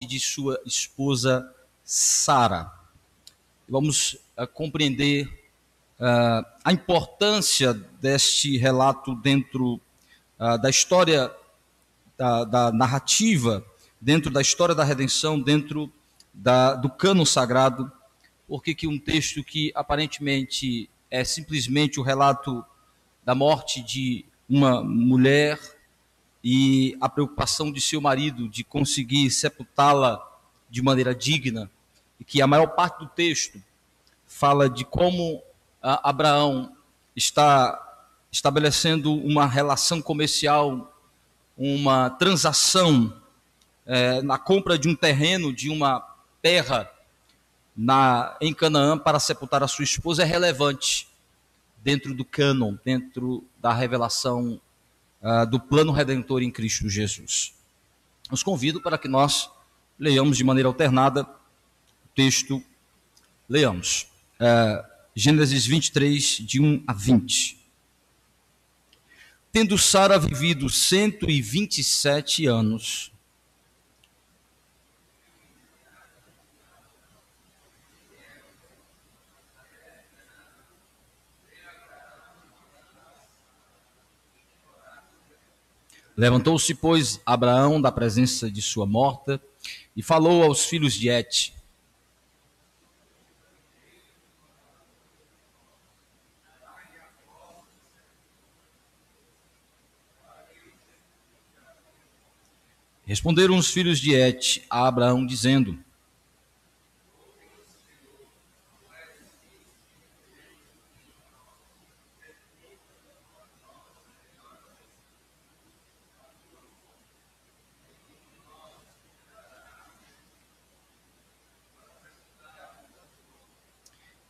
de sua esposa Sara. Vamos compreender a importância deste relato dentro da história, da narrativa, dentro da história da redenção, dentro do cânon sagrado, porque que um texto que aparentemente é simplesmente o relato da morte de uma mulher e a preocupação de seu marido de conseguir sepultá-la de maneira digna, e que a maior parte do texto fala de como Abraão está estabelecendo uma relação comercial, uma transação na compra de um terreno, de uma terra em Canaã para sepultar a sua esposa, é relevante dentro do cânon, dentro da revelação do plano redentor em Cristo Jesus. Os convido para que nós leiamos de maneira alternada o texto. Leiamos Gênesis 23, de 1 a 20. Tendo Sara vivido 127 anos, levantou-se, pois, Abraão da presença de sua morta e falou aos filhos de Et: Responderam os filhos de Et a Abraão, dizendo: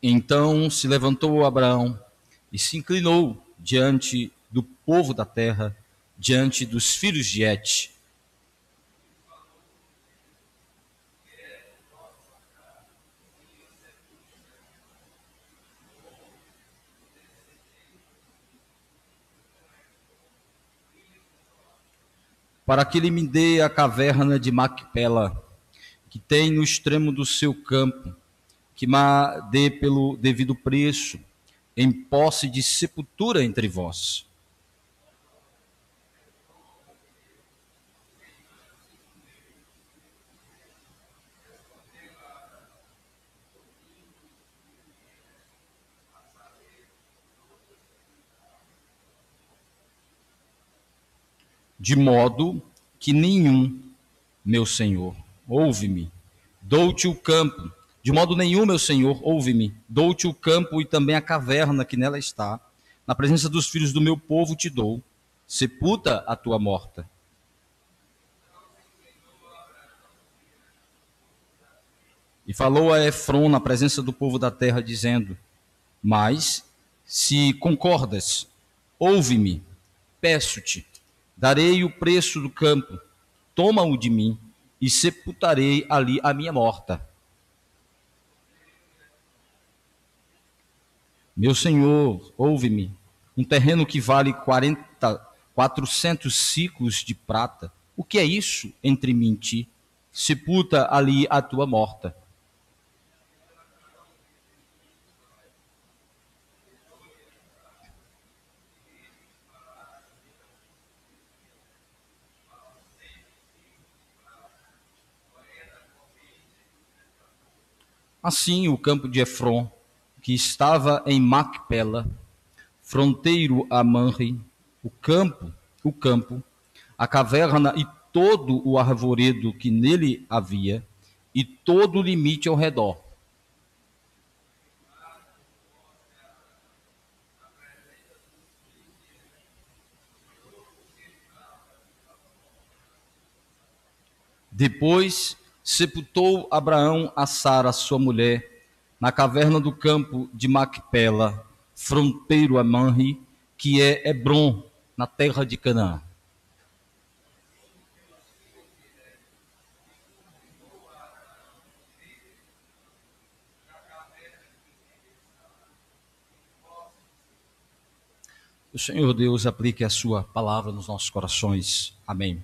Então se levantou Abraão e se inclinou diante do povo da terra, diante dos filhos de Et. Para que ele me dê a caverna de Macpela, que tem no extremo do seu campo, que me dê pelo devido preço, em posse de sepultura entre vós. De modo que nenhum, meu senhor, ouve-me, dou-te o campo. De modo nenhum, meu senhor, ouve-me, dou-te o campo e também a caverna que nela está. Na presença dos filhos do meu povo te dou, sepulta a tua morta. E falou a Efron na presença do povo da terra, dizendo: Mas, se concordas, ouve-me, peço-te, darei o preço do campo, toma-o de mim, e sepultarei ali a minha morta. Meu senhor, ouve-me, um terreno que vale 400 ciclos de prata, o que é isso entre mim e ti? Sepulta ali a tua morta. Assim, o campo de Efron, que estava em Macpela, fronteiro a Manre, o campo, a caverna e todo o arvoredo que nele havia, e todo o limite ao redor. Depois sepultou Abraão a Sara, sua mulher, na caverna do campo de Macpela, fronteiro a Manre, que é Hebron, na terra de Canaã. O Senhor Deus aplique a sua palavra nos nossos corações. Amém.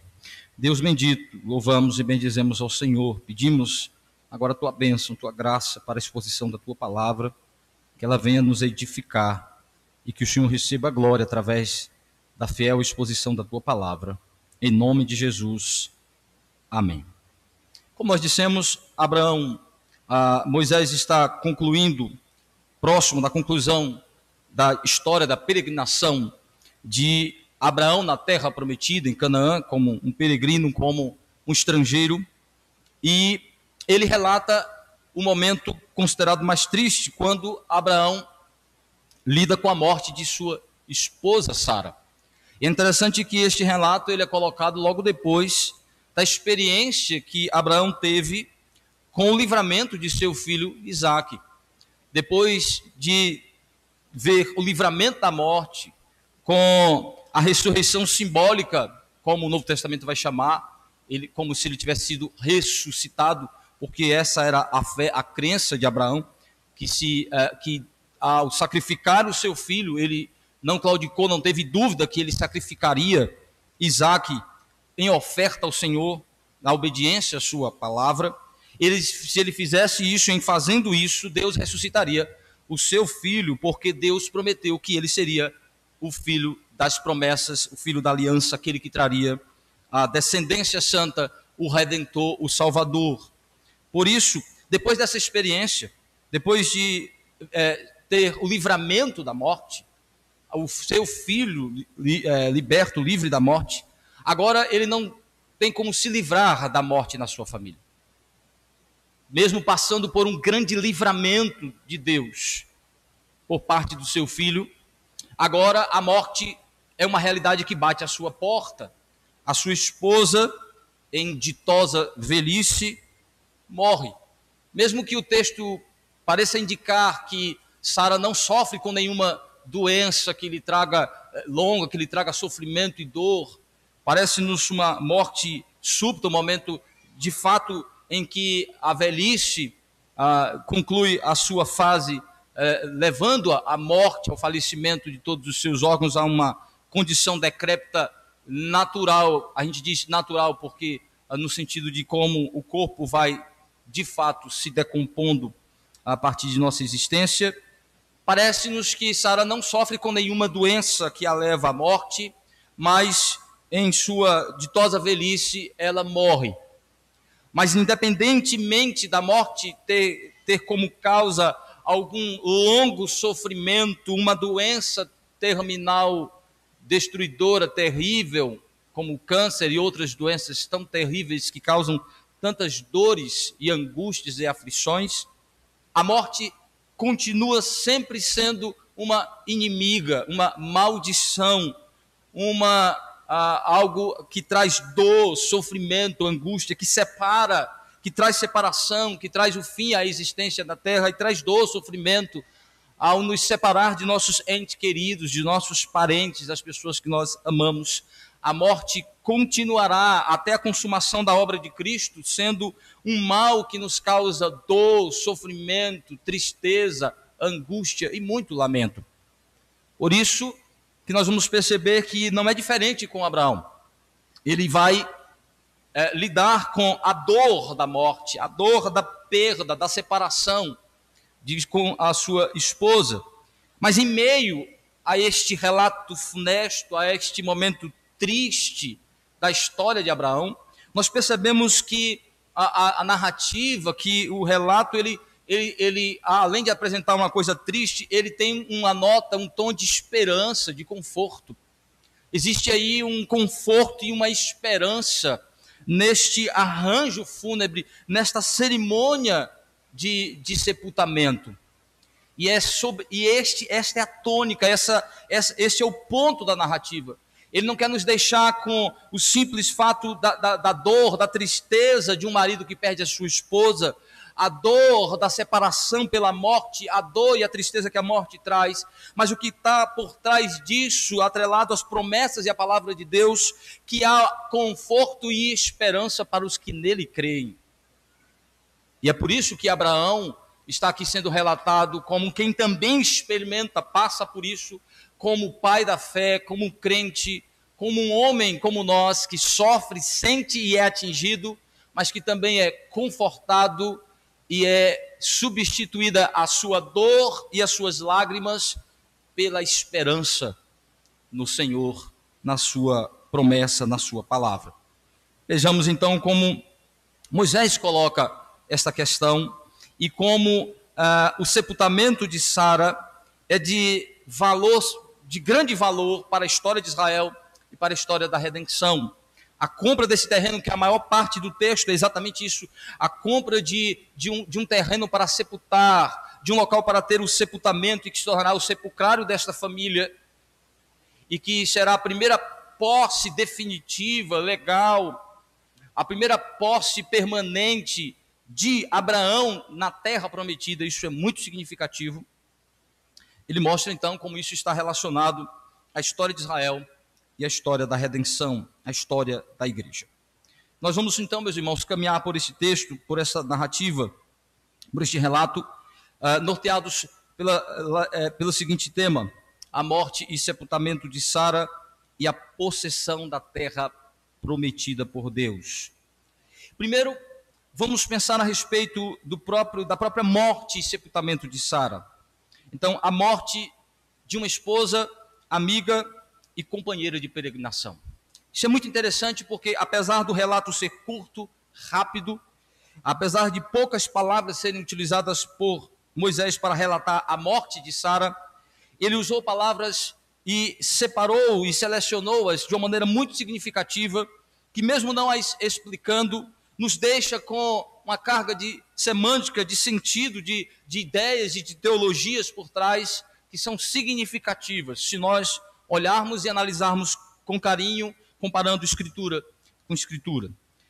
Deus bendito, louvamos e bendizemos ao Senhor. Pedimos agora a tua bênção, tua graça para a exposição da tua palavra, que ela venha nos edificar e que o Senhor receba a glória através da fiel exposição da tua palavra. Em nome de Jesus. Amém. Como nós dissemos, Moisés está concluindo, próximo da conclusão da história da peregrinação de Abraão na terra prometida, em Canaã, como um peregrino, como um estrangeiro, e ele relata o momento considerado mais triste, quando Abraão lida com a morte de sua esposa Sara. É interessante que este relato ele é colocado logo depois da experiência que Abraão teve com o livramento de seu filho Isaque. Depois de ver o livramento da morte, com a ressurreição simbólica, como o Novo Testamento vai chamar, ele, como se ele tivesse sido ressuscitado, porque essa era a fé, a crença de Abraão, que ao sacrificar o seu filho, ele não claudicou, não teve dúvida que ele sacrificaria Isaque em oferta ao Senhor, na obediência à sua palavra. Se ele fizesse isso, em fazendo isso, Deus ressuscitaria o seu filho, porque Deus prometeu que ele seria o filho das promessas, o filho da aliança, aquele que traria a descendência santa, o Redentor, o Salvador. Por isso, depois dessa experiência, depois de ter o livramento da morte, o seu filho liberto, livre da morte, agora ele não tem como se livrar da morte na sua família. Mesmo passando por um grande livramento de Deus por parte do seu filho, agora a morte é uma realidade que bate à sua porta. A sua esposa, em ditosa velhice, morre. Mesmo que o texto pareça indicar que Sara não sofre com nenhuma doença que lhe traga longa, que lhe traga sofrimento e dor, parece-nos uma morte súbita, um momento de fato em que a velhice conclui a sua fase, levando à morte, ao falecimento de todos os seus órgãos, a uma condição decrépita natural. A gente diz natural porque no sentido de como o corpo vai de fato se decompondo a partir de nossa existência. Parece-nos que Sara não sofre com nenhuma doença que a leva à morte, mas em sua ditosa velhice ela morre. Mas independentemente da morte ter como causa algum longo sofrimento, uma doença terminal, destruidora, terrível, como o câncer e outras doenças tão terríveis que causam tantas dores e angústias e aflições, a morte continua sempre sendo uma inimiga, uma maldição, algo que traz dor, sofrimento, angústia, que separa, que traz separação, que traz o fim à existência da terra e traz dor, sofrimento, ao nos separar de nossos entes queridos, de nossos parentes, das pessoas que nós amamos. A morte continuará até a consumação da obra de Cristo, sendo um mal que nos causa dor, sofrimento, tristeza, angústia e muito lamento. Por isso que nós vamos perceber que não é diferente com Abraão. Ele vai lidar com a dor da morte, a dor da perda, da separação com a sua esposa. Mas em meio a este relato funesto, a este momento triste da história de Abraão, nós percebemos que a narrativa, que o relato, ele, além de apresentar uma coisa triste, ele tem uma nota, um tom de esperança, de conforto. Existe aí um conforto e uma esperança neste arranjo fúnebre, nesta cerimônia de sepultamento. E esta é a tônica, esse é o ponto da narrativa. Ele não quer nos deixar com o simples fato da dor, da tristeza de um marido que perde a sua esposa, a dor da separação pela morte, a dor e a tristeza que a morte traz, mas o que está por trás disso, atrelado às promessas e à palavra de Deus, que há conforto e esperança para os que nele creem. E é por isso que Abraão está aqui sendo relatado como quem também experimenta, passa por isso, como pai da fé, como crente, como um homem como nós, que sofre, sente e é atingido, mas que também é confortado e é substituída a sua dor e as suas lágrimas pela esperança no Senhor, na sua promessa, na sua palavra. Vejamos então como Moisés coloca esta questão e como o sepultamento de Sara é de valor, de grande valor para a história de Israel e para a história da redenção. A compra desse terreno, que a maior parte do texto é exatamente isso, a compra de um terreno para sepultar, de um local para ter o sepultamento e que se tornará o sepulcrário desta família, e que será a primeira posse definitiva, legal, a primeira posse permanente de Abraão na terra prometida. Isso é muito significativo. Ele mostra então como isso está relacionado à história de Israel e à história da redenção, à história da igreja. Nós vamos então, meus irmãos, caminhar por esse texto, por essa narrativa, por este relato, norteados pelo seguinte tema: a morte e sepultamento de Sara e a possessão da terra prometida por Deus. Primeiro, vamos pensar a respeito da própria morte e sepultamento de Sara. Então, a morte de uma esposa, amiga e companheira de peregrinação. Isso é muito interessante porque, apesar do relato ser curto, rápido, apesar de poucas palavras serem utilizadas por Moisés para relatar a morte de Sara, ele usou palavras e separou e selecionou-as de uma maneira muito significativa, que mesmo não as explicando, nos deixa com uma carga de semântica, de sentido, de ideias e de teologias por trás, que são significativas, se nós olharmos e analisarmos com carinho, comparando Escritura com Escritura.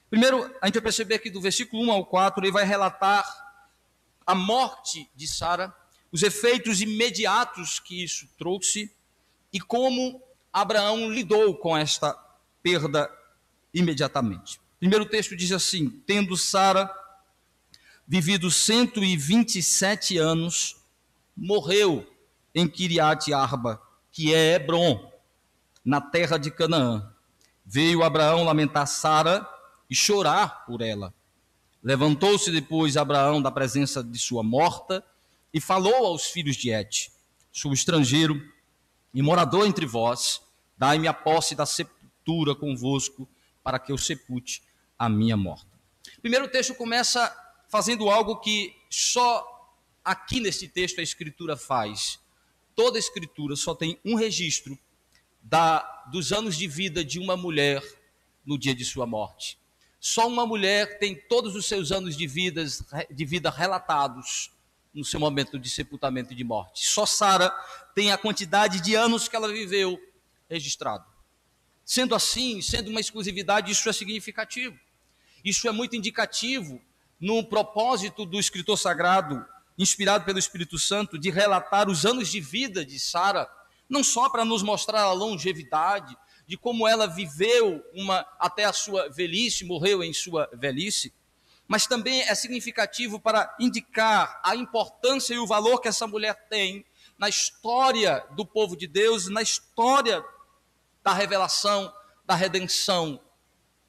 Primeiro, a gente vai perceber que do versículo 1 ao 4, ele vai relatar a morte de Sara, os efeitos imediatos que isso trouxe e como Abraão lidou com esta perda imediatamente. Primeiro texto diz assim: tendo Sara vivido 127 anos, morreu em Kiriat Arba, que é Hebron, na terra de Canaã. Veio Abraão lamentar Sara e chorar por ela. Levantou-se depois Abraão da presença de sua morta e falou aos filhos de Et: sou estrangeiro e morador entre vós, dai-me a posse da sepultura convosco, para que eu sepulte a minha morta. Primeiro o texto começa fazendo algo que só aqui nesse texto a Escritura faz. Toda a Escritura só tem um registro dos anos de vida de uma mulher no dia de sua morte. Só uma mulher tem todos os seus anos de vida relatados no seu momento de sepultamento e de morte. Só Sara tem a quantidade de anos que ela viveu registrado. Sendo assim, sendo uma exclusividade, isso é significativo. Isso é muito indicativo no propósito do escritor sagrado, inspirado pelo Espírito Santo, de relatar os anos de vida de Sara, não só para nos mostrar a longevidade, de como ela viveu até a sua velhice, morreu em sua velhice, mas também é significativo para indicar a importância e o valor que essa mulher tem na história do povo de Deus, na história da revelação, da redenção,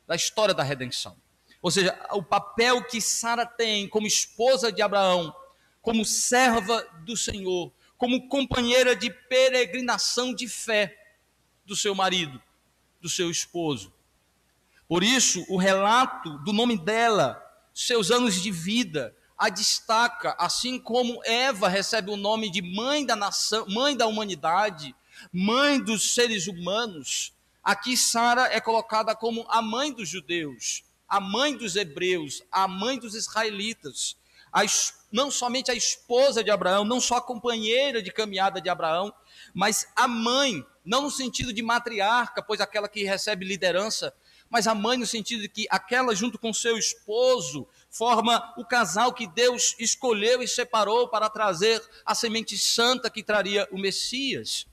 da história da redenção. Ou seja, o papel que Sara tem como esposa de Abraão, como serva do Senhor, como companheira de peregrinação de fé do seu marido, do seu esposo. Por isso, o relato do nome dela, seus anos de vida, a destaca, assim como Eva recebe o nome de mãe da nação, mãe da humanidade, mãe dos seres humanos. Aqui Sara é colocada como a mãe dos judeus, a mãe dos hebreus, a mãe dos israelitas, não somente a esposa de Abraão, não só a companheira de caminhada de Abraão, mas a mãe, não no sentido de matriarca, pois aquela que recebe liderança, mas a mãe no sentido de que aquela junto com seu esposo forma o casal que Deus escolheu e separou para trazer a semente santa que traria o Messias.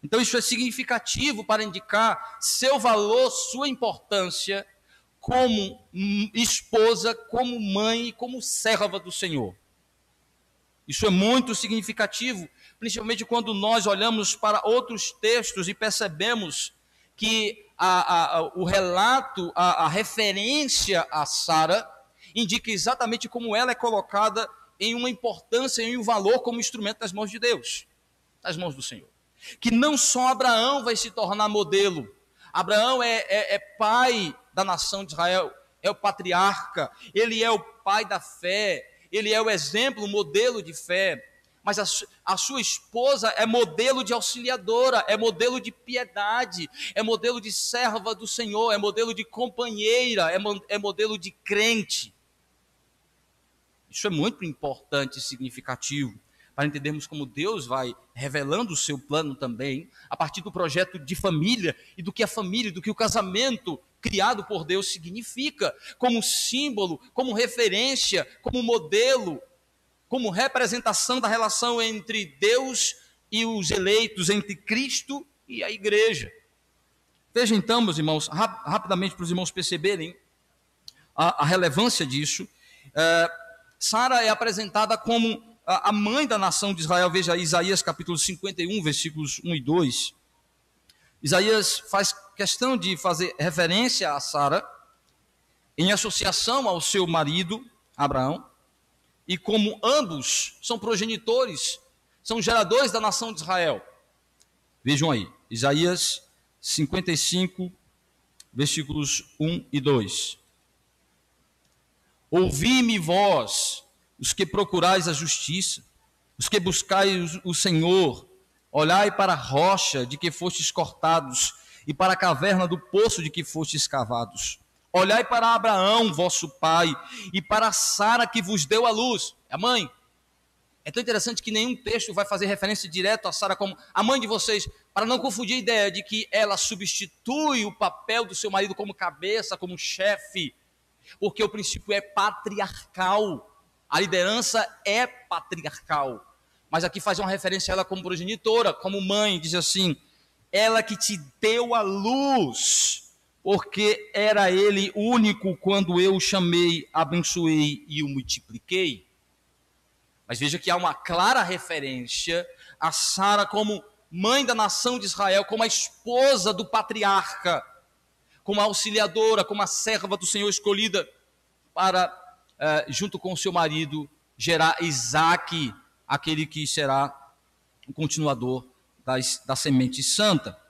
Então isso é significativo para indicar seu valor, sua importância como esposa, como mãe e como serva do Senhor. Isso é muito significativo, principalmente quando nós olhamos para outros textos e percebemos que o relato, a referência a Sara, indica exatamente como ela é colocada em uma importância e um valor como instrumento nas mãos de Deus, nas mãos do Senhor. Que não só Abraão vai se tornar modelo. Abraão é pai da nação de Israel, é o patriarca, ele é o pai da fé, ele é o exemplo, o modelo de fé. Mas a sua esposa é modelo de auxiliadora, é modelo de piedade, é modelo de serva do Senhor, é modelo de companheira, é modelo de crente. Isso é muito importante e significativo para entendermos como Deus vai revelando o seu plano também, a partir do projeto de família e do que a família, do que o casamento criado por Deus significa, como símbolo, como referência, como modelo, como representação da relação entre Deus e os eleitos, entre Cristo e a igreja. Veja então, meus irmãos, rapidamente para os irmãos perceberem a relevância disso. Sara é apresentada como a mãe da nação de Israel. Veja Isaías capítulo 51, versículos 1 e 2. Isaías faz questão de fazer referência a Sara em associação ao seu marido, Abraão, e como ambos são progenitores, são geradores da nação de Israel. Vejam aí, Isaías 55, versículos 1 e 2. Ouvi-me vós, os que procurais a justiça, os que buscais o Senhor, olhai para a rocha de que fostes cortados, e para a caverna do poço de que fostes cavados. Olhai para Abraão, vosso pai, e para Sara que vos deu a luz, a mãe. É tão interessante que nenhum texto vai fazer referência direta a Sara como a mãe de vocês, para não confundir a ideia de que ela substitui o papel do seu marido como cabeça, como chefe, porque o princípio é patriarcal, a liderança é patriarcal. Mas aqui faz uma referência a ela como progenitora, como mãe, diz assim, ela que te deu a luz, porque era ele único quando eu o chamei, abençoei e o multipliquei. Mas veja que há uma clara referência a Sara como mãe da nação de Israel, como a esposa do patriarca, como a auxiliadora, como a serva do Senhor escolhida para, junto com o seu marido, gerar Isaque, aquele que será o continuador da semente santa.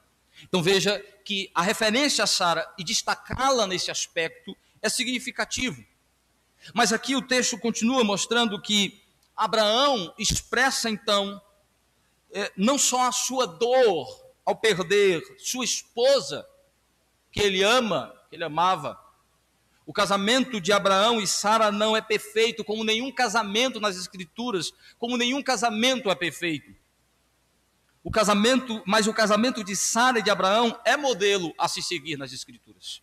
Então veja que a referência a Sara e destacá-la nesse aspecto é significativo. Mas aqui o texto continua mostrando que Abraão expressa então não só a sua dor ao perder sua esposa, que ele ama, que ele amava. O casamento de Abraão e Sara não é perfeito, como nenhum casamento nas Escrituras, como nenhum casamento é perfeito. Mas o casamento de Sara e de Abraão é modelo a se seguir nas Escrituras.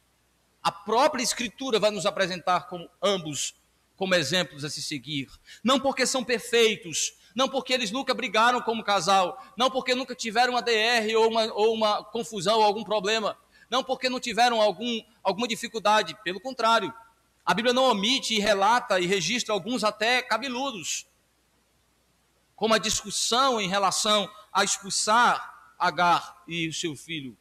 A própria Escritura vai nos apresentar como ambos como exemplos a se seguir. Não porque são perfeitos, não porque eles nunca brigaram como casal, não porque nunca tiveram uma DR ou uma confusão ou algum problema, não porque não tiveram alguma dificuldade, pelo contrário. A Bíblia não omite e relata e registra alguns até cabeludos, como a discussão em relação a expulsar Agar e o seu filho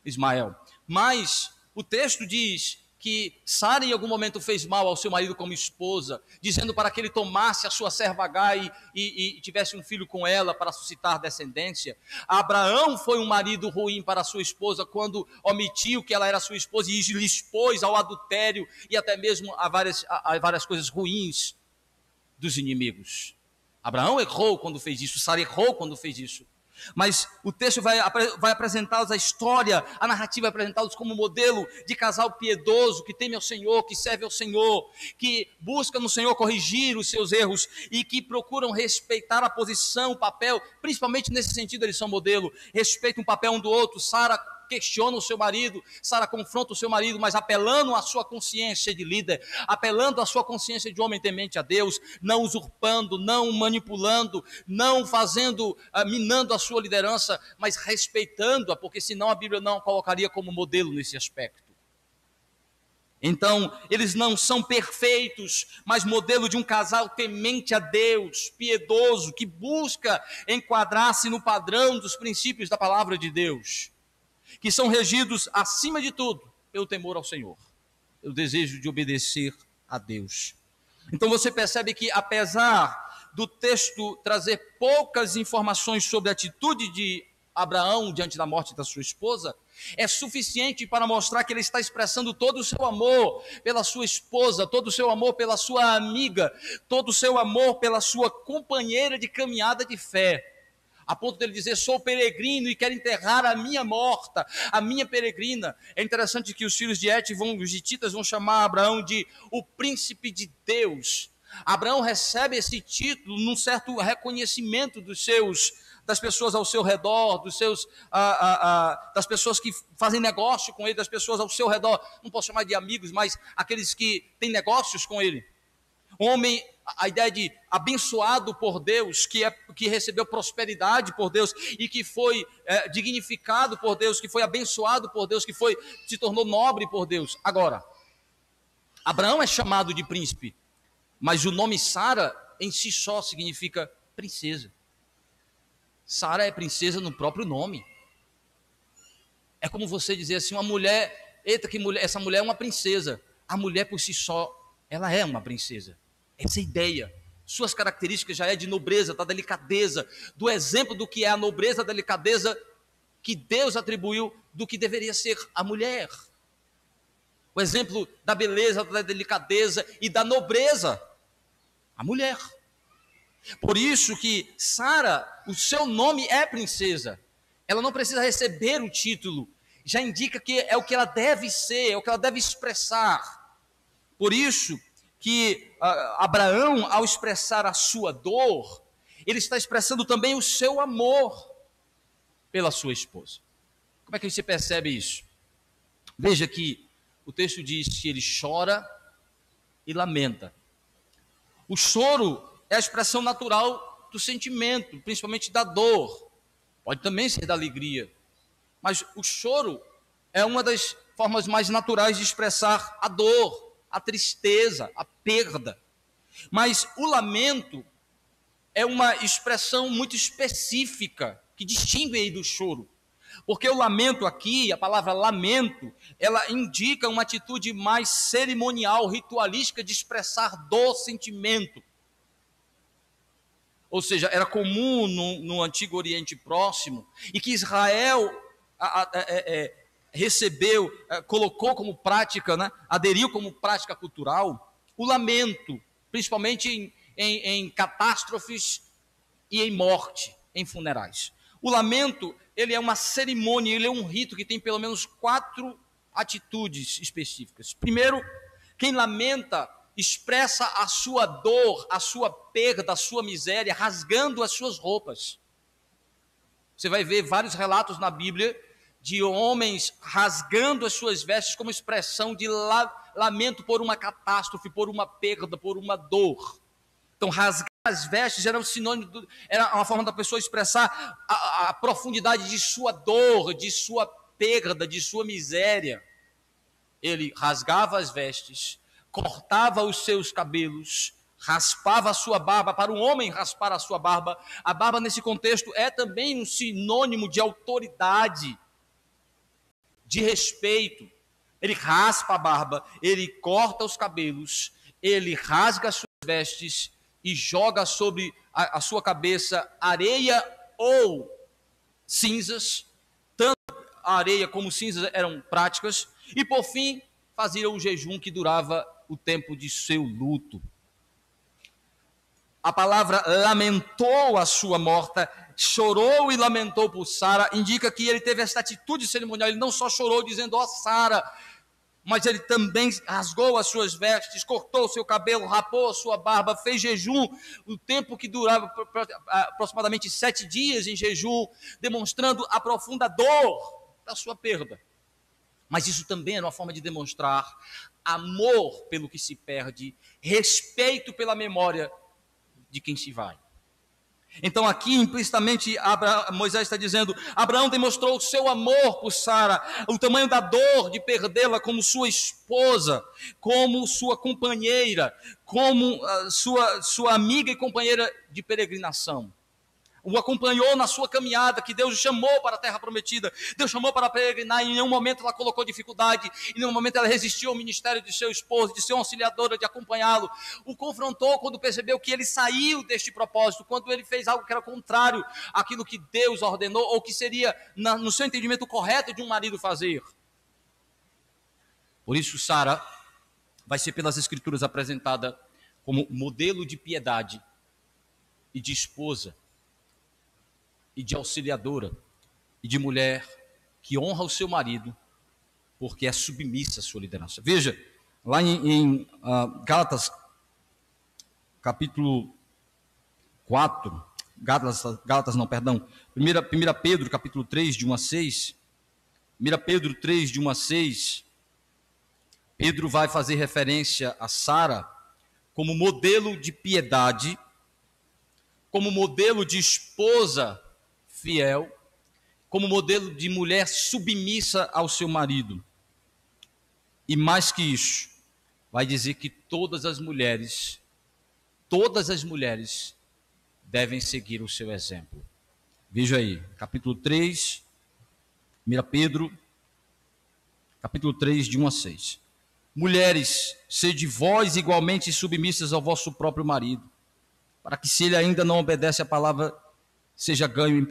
Ismael. Mas o texto diz que Sara em algum momento fez mal ao seu marido como esposa, dizendo para que ele tomasse a sua serva Agar e tivesse um filho com ela para suscitar descendência. Abraão foi um marido ruim para a sua esposa quando omitiu que ela era sua esposa e lhe expôs ao adultério e até mesmo a várias coisas ruins dos inimigos. Abraão errou quando fez isso, Sara errou quando fez isso. Mas o texto vai apresentá-los, a história, a narrativa vai apresentá-los como modelo de casal piedoso, que teme ao Senhor, que serve ao Senhor, que busca no Senhor corrigir os seus erros e que procuram respeitar a posição, o papel, principalmente nesse sentido eles são modelo, respeitam o papel um do outro. Sara questiona o seu marido, Sara confronta o seu marido, mas apelando à sua consciência de líder, apelando à sua consciência de homem temente a Deus, não usurpando, não manipulando, não minando a sua liderança, mas respeitando-a, porque senão a Bíblia não a colocaria como modelo nesse aspecto. Então, eles não são perfeitos, mas modelo de um casal temente a Deus, piedoso, que busca enquadrar-se no padrão dos princípios da palavra de Deus. que são regidos, acima de tudo, pelo temor ao Senhor, o desejo de obedecer a Deus. Então você percebe que, apesar do texto trazer poucas informações sobre a atitude de Abraão diante da morte da sua esposa, é suficiente para mostrar que ele está expressando todo o seu amor pela sua esposa, todo o seu amor pela sua amiga, todo o seu amor pela sua companheira de caminhada de fé, a ponto dele dizer: sou peregrino e quero enterrar a minha morta, a minha peregrina. É interessante que os filhos de Et, os hititas, vão chamar Abraão de o príncipe de Deus. Abraão recebe esse título num certo reconhecimento das pessoas ao seu redor, das pessoas que fazem negócio com ele, das pessoas ao seu redor. Não posso chamar de amigos, mas aqueles que têm negócios com ele. Homem, a ideia de abençoado por Deus, que recebeu prosperidade por Deus e que foi dignificado por Deus, que foi abençoado por Deus, que se tornou nobre por Deus. Agora, Abraão é chamado de príncipe, mas o nome Sara em si só significa princesa. Sara é princesa no próprio nome. É como você dizer assim, uma mulher, eita, que mulher, essa mulher é uma princesa. A mulher por si só, ela é uma princesa. Essa ideia, suas características já é de nobreza, da delicadeza, do exemplo do que é a nobreza, a delicadeza que Deus atribuiu do que deveria ser a mulher. O exemplo da beleza, da delicadeza e da nobreza, a mulher. Por isso que Sara, o seu nome é princesa. Ela não precisa receber o título, já indica que é o que ela deve ser, é o que ela deve expressar. Por isso que Abraão, ao expressar a sua dor, ele está expressando também o seu amor pela sua esposa. Como é que você percebe isso? Veja que o texto diz que ele chora e lamenta. O choro é a expressão natural do sentimento, principalmente da dor. Pode também ser da alegria. Mas o choro é uma das formas mais naturais de expressar a dor, a tristeza, a perda. Mas o lamento é uma expressão muito específica, que distingue aí do choro. Porque o lamento aqui, a palavra lamento, ela indica uma atitude mais cerimonial, ritualística de expressar dor, sentimento. Ou seja, era comum no Antigo Oriente Próximo, e que Israel recebeu, colocou como prática, né, aderiu como prática cultural, o lamento, principalmente em catástrofes e em morte, em funerais. O lamento, ele é uma cerimônia, ele é um rito que tem pelo menos 4 atitudes específicas. Primeiro, quem lamenta expressa a sua dor, a sua perda, a sua miséria, rasgando as suas roupas. Você vai ver vários relatos na Bíblia de homens rasgando as suas vestes como expressão de lamento por uma catástrofe, por uma perda, por uma dor. Então, rasgar as vestes era um sinônimo, era uma forma da pessoa expressar a profundidade de sua dor, de sua perda, de sua miséria. Ele rasgava as vestes, cortava os seus cabelos, raspava a sua barba. Para um homem raspar a barba nesse contexto é também um sinônimo de autoridade, de respeito. Ele raspa a barba, ele corta os cabelos, ele rasga as suas vestes e joga sobre a sua cabeça areia ou cinzas. Tanto a areia como cinzas eram práticas. E por fim, fazia o jejum que durava o tempo de seu luto. A palavra lamentou a sua morta, chorou e lamentou por Sara, indica que ele teve essa atitude cerimonial. Ele não só chorou dizendo: ó Sara, mas ele também rasgou as suas vestes, cortou o seu cabelo, rapou a sua barba, fez jejum, o tempo que durava aproximadamente 7 dias em jejum, demonstrando a profunda dor da sua perda. Mas isso também era uma forma de demonstrar amor pelo que se perde, respeito pela memória de quem se vai. Então aqui implicitamente Moisés está dizendo: Abraão demonstrou o seu amor por Sara, o tamanho da dor de perdê-la como sua esposa, como sua companheira, como sua amiga e companheira de peregrinação. o acompanhou na sua caminhada, que Deus o chamou para a terra prometida, Deus chamou para peregrinar, e em nenhum momento ela colocou dificuldade, em nenhum momento ela resistiu ao ministério de seu esposo, de ser uma auxiliadora, de acompanhá-lo, o confrontou quando percebeu que ele saiu deste propósito, quando ele fez algo que era contrário àquilo que Deus ordenou, ou que seria, no seu entendimento, correto de um marido fazer. Por isso, Sara vai ser pelas Escrituras apresentada como modelo de piedade e de esposa, e de auxiliadora, e de mulher que honra o seu marido, porque é submissa à sua liderança. Veja, lá em Gálatas, capítulo 4, Gálatas não, perdão, 1 Pedro, capítulo 3, de 1 a 6, 1 Pedro 3, de 1 a 6, Pedro vai fazer referência a Sara como modelo de piedade, como modelo de esposa fiel, como modelo de mulher submissa ao seu marido. E mais que isso, vai dizer que todas as mulheres devem seguir o seu exemplo. Veja aí, capítulo 3, 1 Pedro, capítulo 3, de 1 a 6. Mulheres, sede vós igualmente submissas ao vosso próprio marido, para que, se ele ainda não obedece à palavra, seja ganho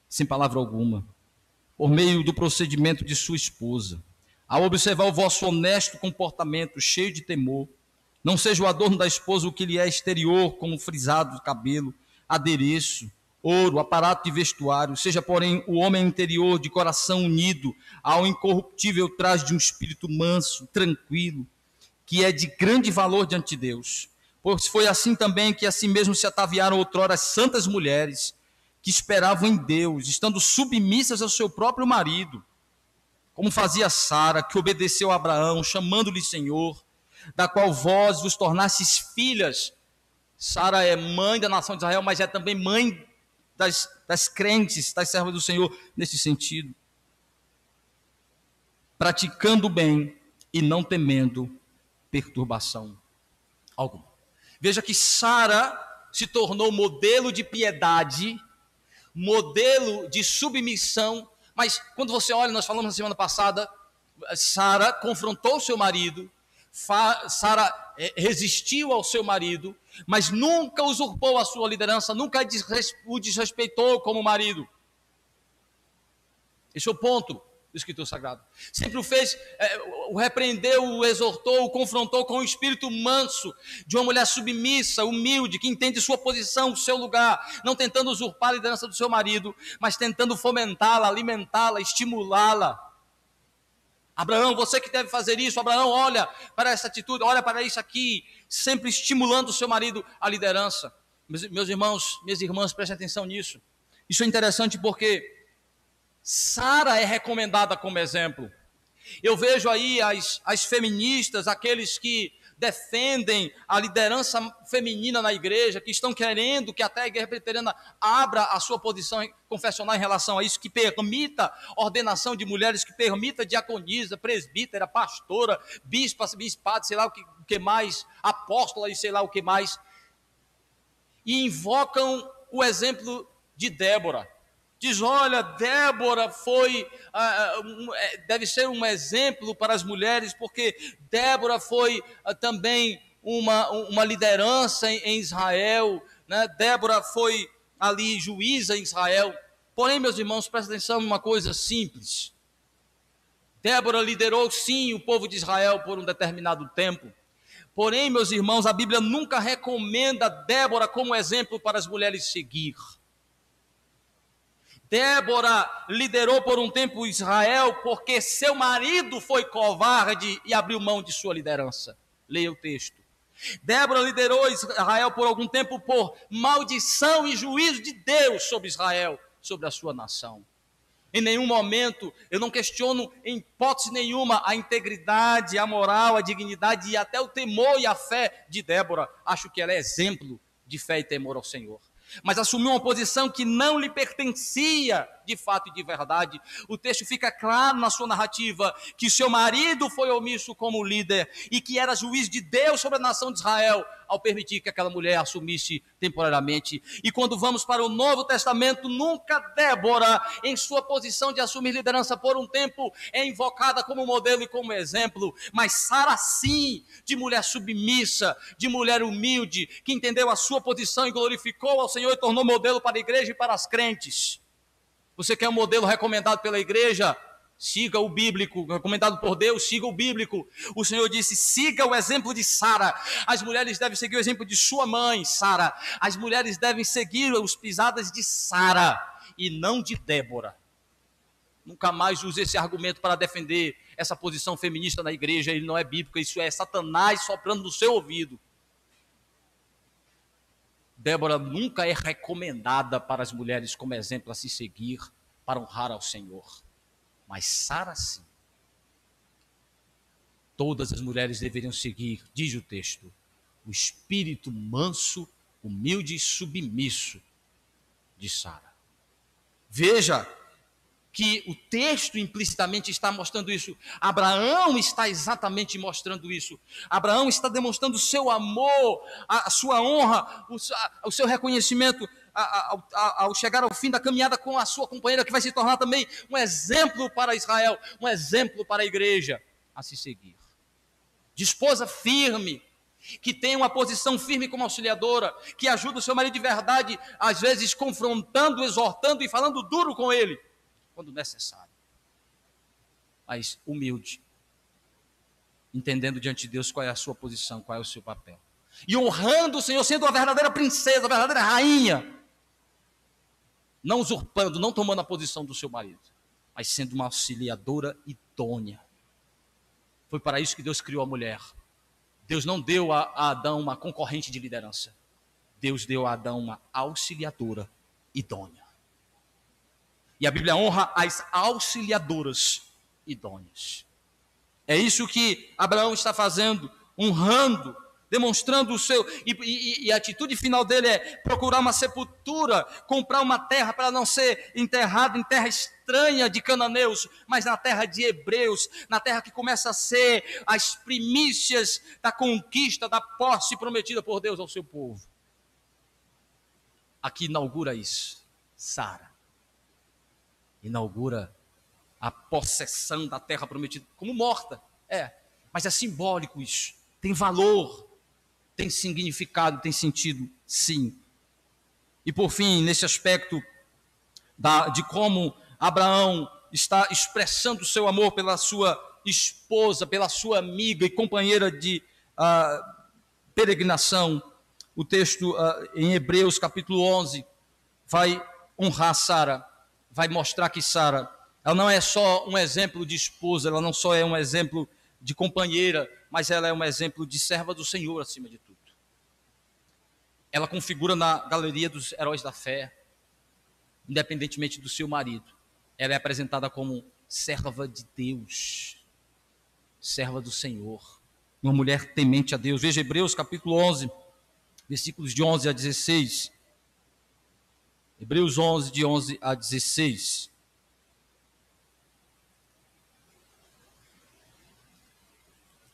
sem palavra alguma, por meio do procedimento de sua esposa. Ao observar o vosso honesto comportamento, cheio de temor, não seja o adorno da esposa o que lhe é exterior, como frisado de cabelo, adereço, ouro, aparato de vestuário, seja, porém, o homem interior de coração unido ao incorruptível traje de um espírito manso, tranquilo, que é de grande valor diante de Deus. Pois foi assim também que a si mesmo se ataviaram outrora as santas mulheres, que esperavam em Deus, estando submissas ao seu próprio marido, como fazia Sara, que obedeceu a Abraão, chamando-lhe Senhor, da qual vós vos tornastes filhas. Sara é mãe da nação de Israel, mas é também mãe das crentes, das servas do Senhor, nesse sentido. Praticando o bem e não temendo perturbação alguma. Veja que Sara se tornou modelo de piedade, modelo de submissão, mas quando você olha, nós falamos na semana passada, Sara confrontou seu marido, Sara resistiu ao seu marido, mas nunca usurpou a sua liderança, nunca o desrespeitou como marido. Esse é o ponto do Escritor Sagrado. Sempre o fez, o repreendeu, o exortou, o confrontou com o espírito manso de uma mulher submissa, humilde, que entende sua posição, o seu lugar, não tentando usurpar a liderança do seu marido, mas tentando fomentá-la, alimentá-la, estimulá-la. Abraão, você que deve fazer isso. Abraão, olha para essa atitude, olha para isso aqui, sempre estimulando o seu marido à liderança. Meus irmãos, minhas irmãs, prestem atenção nisso. Isso é interessante porque Sara é recomendada como exemplo. Eu vejo aí as feministas, aqueles que defendem a liderança feminina na igreja, que estão querendo que até a igreja presbiteriana abra a sua posição confessional em relação a isso, que permita ordenação de mulheres, que permita diaconisa, presbítera, pastora, bispa, bispado, sei lá o que mais, apóstola e sei lá o que mais, e invocam o exemplo de Débora. Diz, olha, Débora deve ser um exemplo para as mulheres, porque Débora foi também uma liderança em Israel, né? Débora foi ali juíza em Israel. Porém, meus irmãos, prestem atenção numa coisa simples. Débora liderou sim o povo de Israel por um determinado tempo. Porém, meus irmãos, a Bíblia nunca recomenda Débora como exemplo para as mulheres seguir. Débora liderou por um tempo Israel porque seu marido foi covarde e abriu mão de sua liderança. Leia o texto. Débora liderou Israel por algum tempo por maldição e juízo de Deus sobre Israel, sobre a sua nação. Em nenhum momento, eu não questiono em hipótese nenhuma a integridade, a moral, a dignidade e até o temor e a fé de Débora. Acho que ela é exemplo de fé e temor ao Senhor. Mas assumiu uma posição que não lhe pertencia de fato e de verdade. O texto fica claro na sua narrativa que seu marido foi omisso como líder e que era juiz de Deus sobre a nação de Israel ao permitir que aquela mulher assumisse temporariamente. E quando vamos para o Novo Testamento, nunca Débora, em sua posição de assumir liderança por um tempo, é invocada como modelo e como exemplo, mas Sara sim, de mulher submissa, de mulher humilde, que entendeu a sua posição e glorificou ao Senhor e tornou modelo para a igreja e para as crentes. Você quer um modelo recomendado pela igreja? Siga o bíblico, recomendado por Deus, siga o bíblico. O Senhor disse, siga o exemplo de Sara. As mulheres devem seguir o exemplo de sua mãe, Sara. As mulheres devem seguir os pisadas de Sara e não de Débora. Nunca mais use esse argumento para defender essa posição feminista na igreja, ele não é bíblico, isso é Satanás soprando no seu ouvido. Débora nunca é recomendada para as mulheres como exemplo a se seguir para honrar ao Senhor. Mas Sara sim. Todas as mulheres deveriam seguir, diz o texto, o espírito manso, humilde e submisso de Sara. Veja que o texto implicitamente está mostrando isso. Abraão está exatamente mostrando isso. Abraão está demonstrando o seu amor, a sua honra, o seu reconhecimento ao chegar ao fim da caminhada com a sua companheira, que vai se tornar também um exemplo para Israel, um exemplo para a igreja a se seguir. De esposa firme, que tem uma posição firme como auxiliadora, que ajuda o seu marido de verdade, às vezes confrontando, exortando e falando duro com ele, quando necessário. Mas humilde, entendendo diante de Deus qual é a sua posição, qual é o seu papel. E honrando o Senhor, sendo uma verdadeira princesa, a verdadeira rainha. Não usurpando, não tomando a posição do seu marido, mas sendo uma auxiliadora idônea. Foi para isso que Deus criou a mulher. Deus não deu a Adão uma concorrente de liderança. Deus deu a Adão uma auxiliadora idônea. E a Bíblia honra as auxiliadoras idôneas. É isso que Abraão está fazendo, honrando, demonstrando o seu... E a atitude final dele é procurar uma sepultura, comprar uma terra para não ser enterrado em terra estranha de cananeus, mas na terra de hebreus, na terra que começa a ser as primícias da conquista, da posse prometida por Deus ao seu povo. Aqui inaugura isso, Sara. Inaugura a possessão da terra prometida, como morta, mas é simbólico isso, tem valor, tem significado, tem sentido, sim. E por fim, nesse aspecto de como Abraão está expressando o seu amor pela sua esposa, pela sua amiga e companheira de peregrinação, o texto em Hebreus capítulo 11 vai honrar Sara, vai mostrar que Sara, ela não é só um exemplo de esposa, ela não só é um exemplo de companheira, mas ela é um exemplo de serva do Senhor acima de tudo. Ela configura na galeria dos heróis da fé, independentemente do seu marido. Ela é apresentada como serva de Deus, serva do Senhor, uma mulher temente a Deus. Veja Hebreus capítulo 11, versículos de 11 a 16. Hebreus 11, de 11 a 16.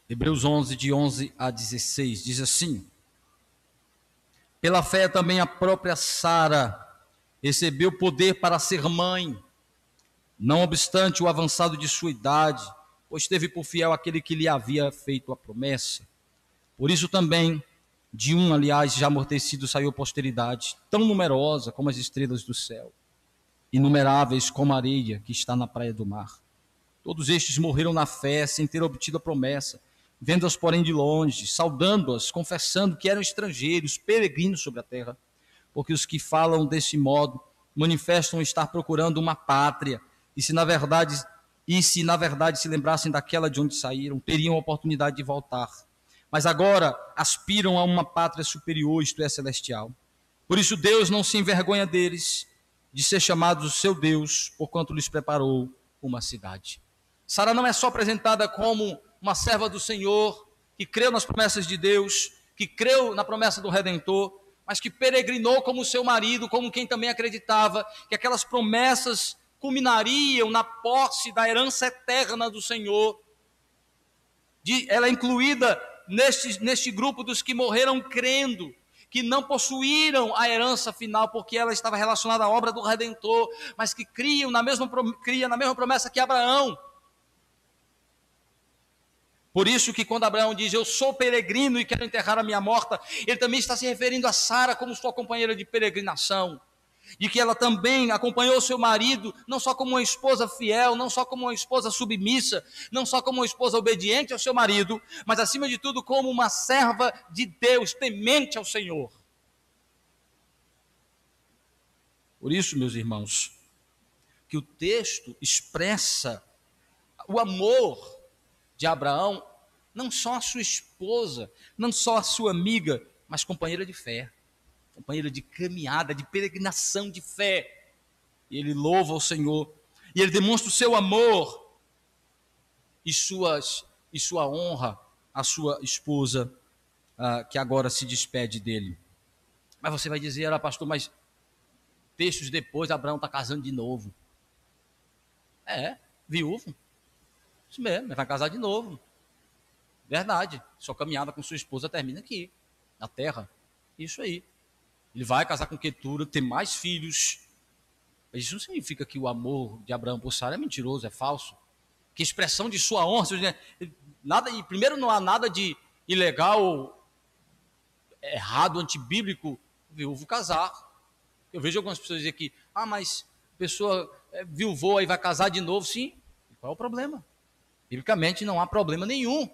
Hebreus 11, de 11 a 16, diz assim: pela fé também a própria Sara recebeu poder para ser mãe, não obstante o avançado de sua idade, pois teve por fiel aquele que lhe havia feito a promessa. Por isso também, de um, aliás, já amortecido, saiu posteridade, tão numerosa como as estrelas do céu, inumeráveis como a areia que está na praia do mar. Todos estes morreram na fé, sem ter obtido a promessa, vendo-as, porém, de longe, saudando-as, confessando que eram estrangeiros, peregrinos sobre a terra. Porque os que falam desse modo manifestam estar procurando uma pátria, e se na verdade se lembrassem daquela de onde saíram, teriam a oportunidade de voltar. Mas agora aspiram a uma pátria superior, isto é, celestial. Por isso Deus não se envergonha deles, de ser chamados o seu Deus, porquanto lhes preparou uma cidade. Sara não é só apresentada como uma serva do Senhor, que creu nas promessas de Deus, que creu na promessa do Redentor, mas que peregrinou como seu marido, como quem também acreditava que aquelas promessas culminariam na posse da herança eterna do Senhor. Ela é incluída neste grupo dos que morreram crendo, que não possuíram a herança final, porque ela estava relacionada à obra do Redentor, mas que criam na mesma promessa que Abraão. Por isso que quando Abraão diz, eu sou peregrino e quero enterrar a minha morta, ele também está se referindo a Sara como sua companheira de peregrinação. E que ela também acompanhou seu marido, não só como uma esposa fiel, não só como uma esposa submissa, não só como uma esposa obediente ao seu marido, mas acima de tudo como uma serva de Deus, temente ao Senhor. Por isso, meus irmãos, que o texto expressa o amor de Abraão, não só a sua esposa, não só a sua amiga, mas companheira de fé, companheira de caminhada, de peregrinação de fé. E ele louva o Senhor, e ele demonstra o seu amor e sua honra à sua esposa, que agora se despede dele. Mas você vai dizer, pastor, mas textos depois Abraão está casando de novo. Viúvo. Isso mesmo, vai casar de novo. Verdade, sua caminhada com sua esposa termina aqui, na terra. Isso aí. Ele vai casar com Quetura, ter mais filhos. Mas isso não significa que o amor de Abraão por Sara é mentiroso, é falso. Que expressão de sua honra. E primeiro, não há nada de ilegal, errado, antibíblico, viúvo casar. Eu vejo algumas pessoas dizer que, mas a pessoa viuvou e vai casar de novo. Sim, qual é o problema? Biblicamente não há problema nenhum